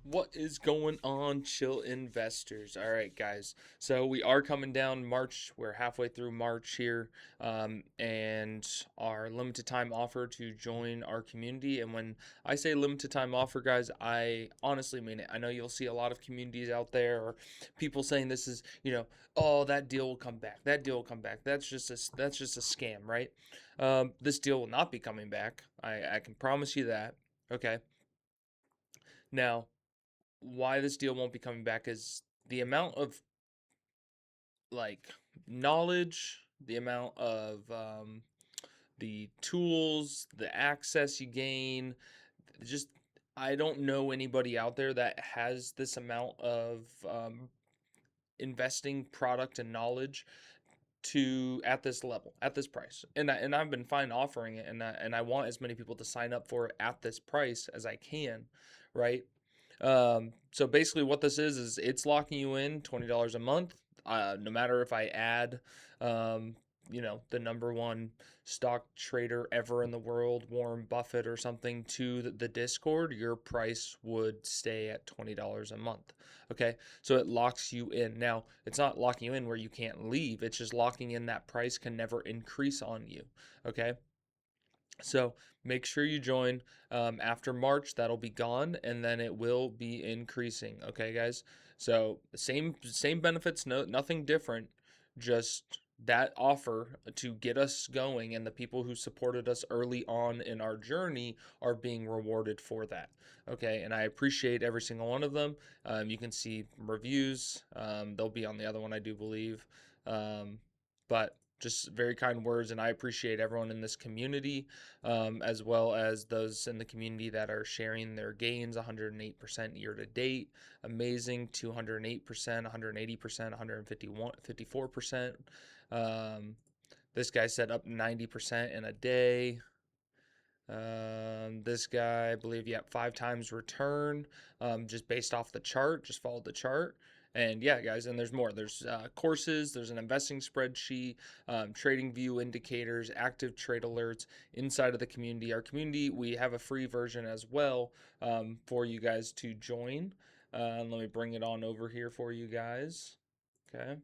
What is going on, chill investors? All right, guys. So we are coming down March. We're halfway through March here, and our limited time offer to join our community. And when I say limited time offer, guys, I honestly mean it. I know you'll see a lot of communities out there or people saying this is, oh, that deal will come back. That deal will come back. That's just a scam, right? This deal will not be coming back. I can promise you that. Okay. Now, why this deal won't be coming back is the amount of like knowledge, the amount of the tools, the access you gain. Just I don't know anybody out there that has this amount of investing product and knowledge to at this level, at this price. And I've been fine offering it, and I want as many people to sign up for it at this price as I can, right? So basically what this is it's locking you in $20 a month. No matter if I add, the number one stock trader ever in the world, Warren Buffett or something, to the Discord, your price would stay at $20 a month. Okay, so it locks you in. Now, it's not locking you in where you can't leave. It's just locking in that price can never increase on you. Okay. So make sure you join after March. That'll be gone, and then it will be increasing. Okay, guys. So the same benefits, no nothing different. Just that offer to get us going, and the people who supported us early on in our journey are being rewarded for that. Okay, and I appreciate every single one of them. You can see reviews. They'll be on the other one, I do believe. But just very kind words, and I appreciate everyone in this community, as well as those in the community that are sharing their gains. 108% year to date, amazing. 208%, 180%, 154%. This guy set up 90% in a day. This guy, I believe, yeah, 5 times return, just based off the chart. Just followed the chart. And yeah, guys, and there's more. There's courses, there's an investing spreadsheet, TradingView indicators, active trade alerts inside of the community. Our community, we have a free version as well for you guys to join. Let me bring it on over here for you guys. Okay.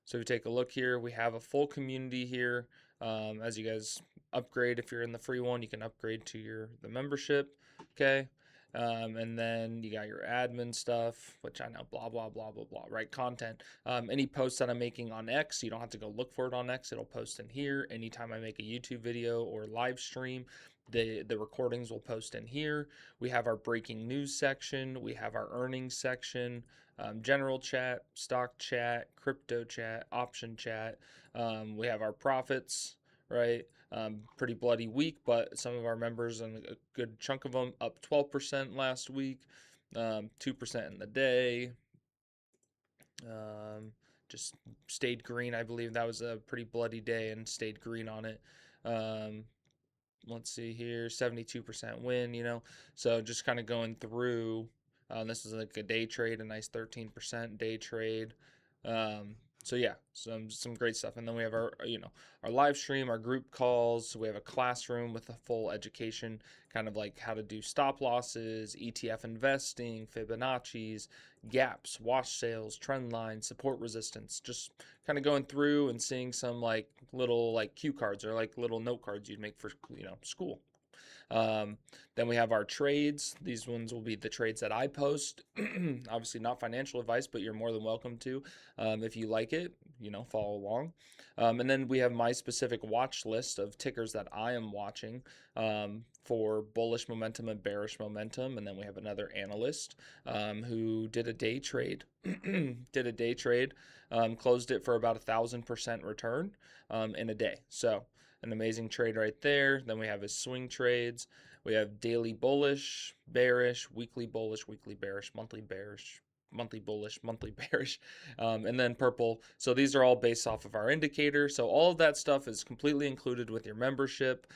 So if you take a look here, we have a full community here. As you guys upgrade, if you're in the free one, you can upgrade to the membership. Okay. And then you got your admin stuff, which I know, blah, blah, blah, blah, blah, right? Content. Any posts that I'm making on X, you don't have to go look for it on X. It'll post in here. Anytime I make a YouTube video or live stream, the recordings will post in here. We have our breaking news section. We have our earnings section, general chat, stock chat, crypto chat, option chat. We have our profits, right? Pretty bloody week, but some of our members, and a good chunk of them, up 12% last week, 2% in the day. Just stayed green. I believe that was a pretty bloody day and stayed green on it. Let's see here, 72% win, so just kind of going through. This is like a day trade, a nice 13% day trade. So yeah, some great stuff. And then we have our live stream, our group calls. So we have a classroom with a full education, kind of like how to do stop losses, ETF investing, Fibonacci's, gaps, wash sales, trend lines, support resistance. Just kind of going through and seeing some like little like cue cards or like little note cards you'd make for school. Then we have our trades. These ones will be the trades that I post. Obviously not financial advice, but you're more than welcome to. If you like it, follow along. And then we have my specific watch list of tickers that I am watching for bullish momentum and bearish momentum. And then we have another analyst who did a day trade. Closed it for about 1,000% return in a day. So an amazing trade right there. Then we have his swing trades. We have daily bullish, bearish, weekly bullish, weekly bearish, monthly bullish, monthly bearish, and then purple. So these are all based off of our indicator. So all of that stuff is completely included with your membership,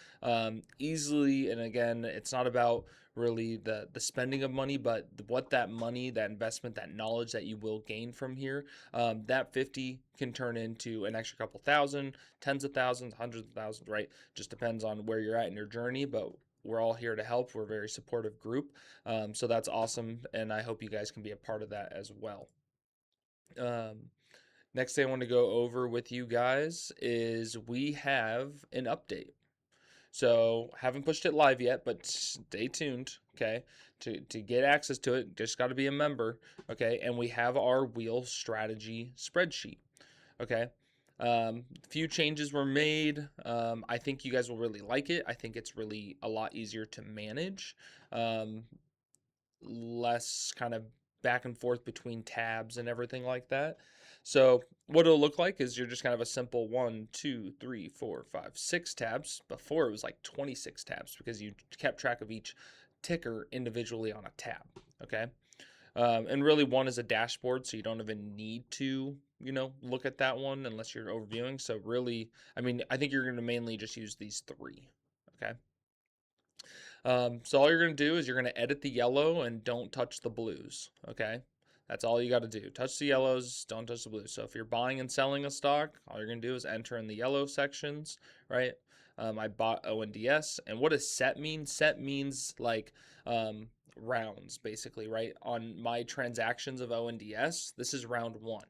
easily. And again, it's not about really the spending of money, but what that money, that investment, that knowledge that you will gain from here, that 50 can turn into an extra couple thousand, tens of thousands, hundreds of thousands, right? Just depends on where you're at in your journey. But we're all here to help. We're a very supportive group. So that's awesome. And I hope you guys can be a part of that as well. Next thing I want to go over with you guys is we have an update. So haven't pushed it live yet, but stay tuned, okay? To get access to it, just got to be a member, okay? And we have our wheel strategy spreadsheet, okay? Few changes were made. I think you guys will really like it. I think it's really a lot easier to manage. Less kind of back and forth between tabs and everything like that. So what it'll look like is you're just kind of a simple 1, 2, 3, 4, 5, 6 tabs. Before it was like 26 tabs because you kept track of each ticker individually on a tab, okay? And really one is a dashboard, so you don't even need to, look at that one unless you're overviewing. So really, I think you're going to mainly just use these 3, okay? So all you're going to do is you're going to edit the yellow and don't touch the blues, okay? That's all you got to do. Touch the yellows, don't touch the blues. So if you're buying and selling a stock, all you're going to do is enter in the yellow sections, right? I bought ONDS. And what does set mean? Set means like rounds, basically, right? On my transactions of ONDS, this is round 1,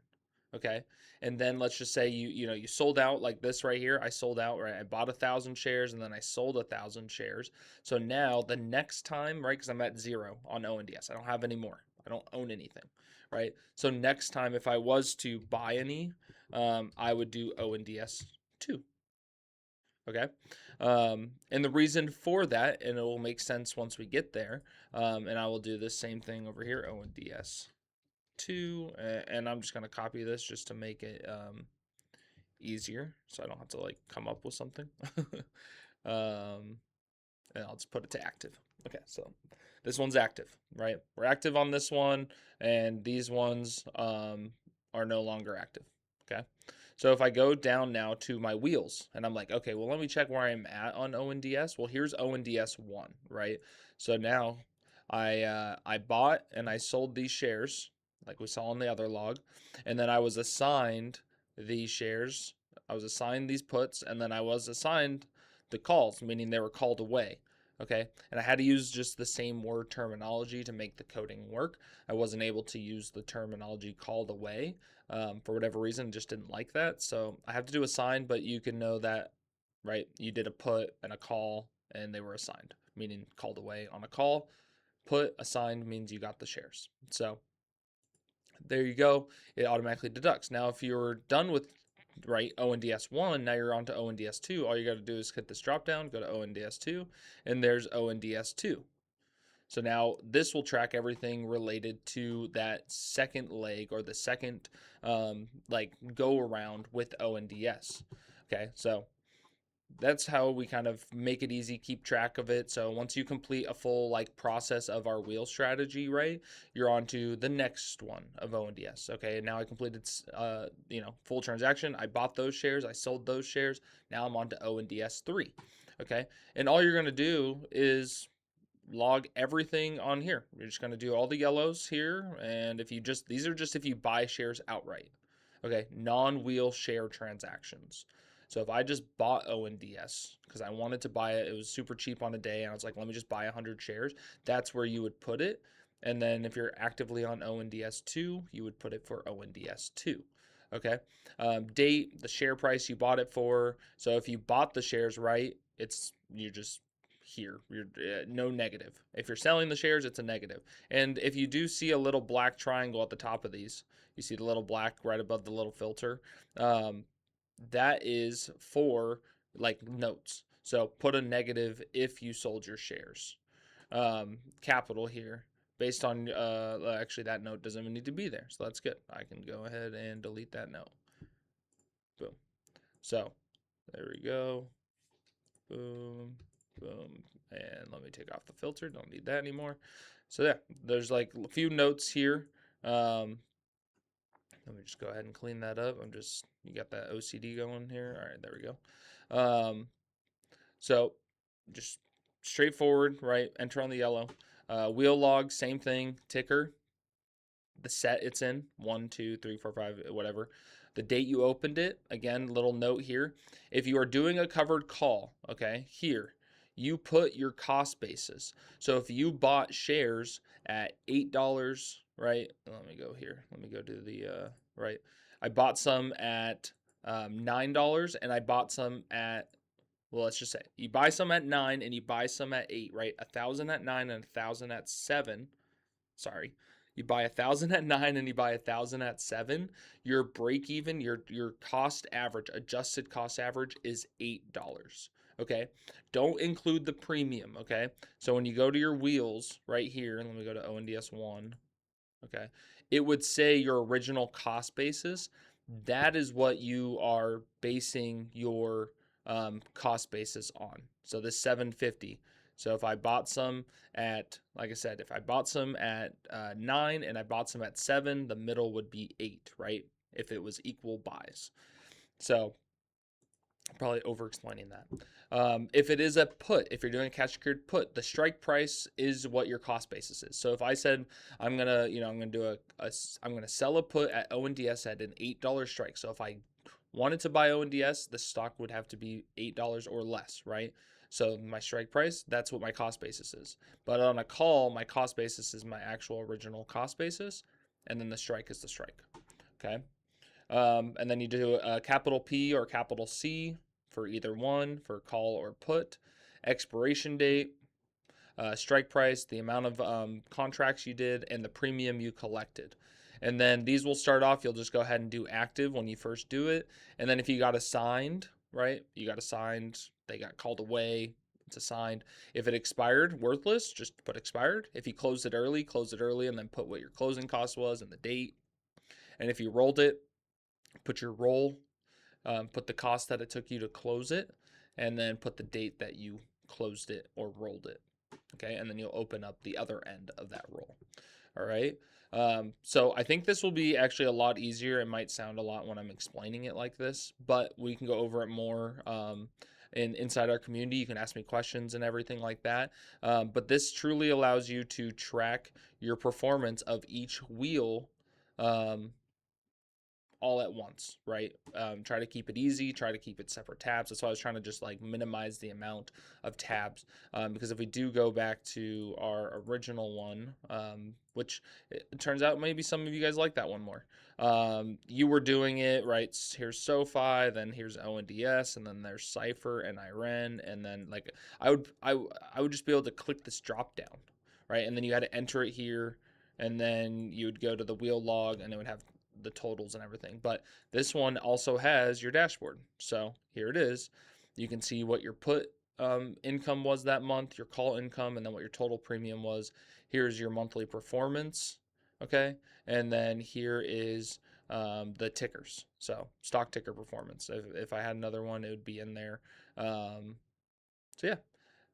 okay? And then let's just say you sold out like this right here. I sold out, right? I bought 1,000 shares and then I sold 1,000 shares. So now the next time, right? Because I'm at 0 on ONDS, I don't have any more. I don't own anything, right? So next time, if I was to buy any, I would do ONDS 2. Okay. And the reason for that, and it will make sense once we get there, and I will do the same thing over here, ONDS 2, and I'm just going to copy this just to make it easier so I don't have to like come up with something. And I'll just put it to active. Okay, so this one's active, right? We're active on this one, and these ones are no longer active, okay? So if I go down now to my wheels, and I'm like, okay, well, let me check where I'm at on ONDS. Well, here's ONDS 1, right? So now I bought and I sold these shares, like we saw on the other log, and then I was assigned these shares. I was assigned these puts, and then I was assigned the calls, meaning they were called away. Okay, and I had to use just the same word terminology to make the coding work. I wasn't able to use the terminology called away for whatever reason, just didn't like that. So I have to do assign, but you can know that, right? You did a put and a call and they were assigned, meaning called away on a call. Put assigned means you got the shares. So there you go. It automatically deducts. Now, if you're done with ONDS 1, now you're on to ONDS 2. All you got to do is hit this drop down, go to ONDS 2, and there's ONDS 2. So now this will track everything related to that second leg or the second go around with ONDS. Okay, so that's how we kind of make it easy, keep track of it. So once you complete a full process of our wheel strategy, right, you're on to the next one of ONDS. Okay, and now I completed full transaction. I bought those shares, I sold those shares. Now I'm on to ONDS 3. Okay, and all you're going to do is log everything on here. You're just going to do all the yellows here, and these are just if you buy shares outright. Okay, non-wheel share transactions. So if I just bought ONDS because I wanted to buy it, it was super cheap on a day, and I was like, let me just buy 100 shares. That's where you would put it. And then if you're actively on ONDS 2, you would put it for ONDS 2. Okay. Date, the share price you bought it for. So if you bought the shares right, you're just here. You're no negative. If you're selling the shares, it's a negative. And if you do see a little black triangle at the top of these, you see the little black right above the little filter. That is for notes. So put a negative if you sold your shares. Capital here based on actually that note doesn't even need to be there, so that's good. I can go ahead and delete that note. Boom. So there we go. Boom, boom, and let me take off the filter. Don't need that anymore. So yeah, there's a few notes here. Let me just go ahead and clean that up. You got that OCD going here. All right, there we go. So just straightforward, right? Enter on the yellow. Wheel log, same thing. Ticker, the set it's in, 1, 2, 3, 4, 5, whatever. The date you opened it, again, little note here. If you are doing a covered call, okay, here, you put your cost basis. So if you bought shares at $8, right? Let me go here. Let me go to the right. I bought some at $9, and I bought some at, well, let's just say you buy some at 9 and you buy some at 8, right? 1,000 at 9 and 1,000 at 7. Sorry. You buy 1,000 at 9 and you buy 1,000 at 7. Your break even, your cost average, adjusted cost average is $8. Okay. Don't include the premium. Okay. So when you go to your wheels right here, and let me go to ONDS 1. Okay. It would say your original cost basis. That is what you are basing your cost basis on. So this 750. So if I bought some at, like I said, if I bought some at 9 and I bought some at 7, the middle would be 8, right? If it was equal buys. So probably over explaining that. If it is a put, if you're doing a cash secured put, the strike price is what your cost basis is. So if I said I'm gonna do I'm gonna sell a put at ONDS at an $8 strike. So if I wanted to buy ONDS, the stock would have to be $8 or less, right? So my strike price, that's what my cost basis is. But on a call, my cost basis is my actual original cost basis, and then the strike is the strike. Okay. And then you do a capital P or capital C for either one, for call or put, expiration date, strike price, the amount of contracts you did, and the premium you collected. And then these will start off, you'll just go ahead and do active when you first do it. And then if you got assigned, right, you got assigned, they got called away, it's assigned. If it expired, worthless, just put expired. If you close it early, and then put what your closing cost was and the date. And if you rolled it, put your roll, put the cost that it took you to close it, and then put the date that you closed it or rolled it. Okay, and then you'll open up the other end of that roll. All right. So I think this will be actually a lot easier. It might sound a lot when I'm explaining it like this, but we can go over it more inside our community. You can ask me questions and everything like that. But this truly allows you to track your performance of each wheel all at once, right? Try to keep it easy, try to keep it separate tabs. That's why I was trying to just like minimize the amount of tabs, because if we do go back to our original one, which it turns out maybe some of you guys like that one more. You were doing it, right? Here's SOFI, then here's ONDS, and then there's CIFR and IREN, and then like I would just be able to click this drop down, right? And then you had to enter it here, and then you would go to the wheel log, and it would have the totals and everything. But this one also has your dashboard. So here it is. You can see what your put income was that month, your call income, and then what your total premium was. Here's your monthly performance. Okay. And then here is the tickers. So stock ticker performance. If I had another one, it would be in there. So yeah,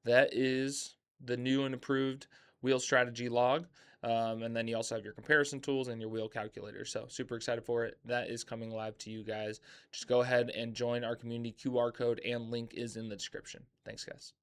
that is the new and improved wheel strategy log. And then you also have your comparison tools and your wheel calculator. So super excited for it. That is coming live to you guys. Just go ahead and join our community. QR code and link is in the description. Thanks, guys.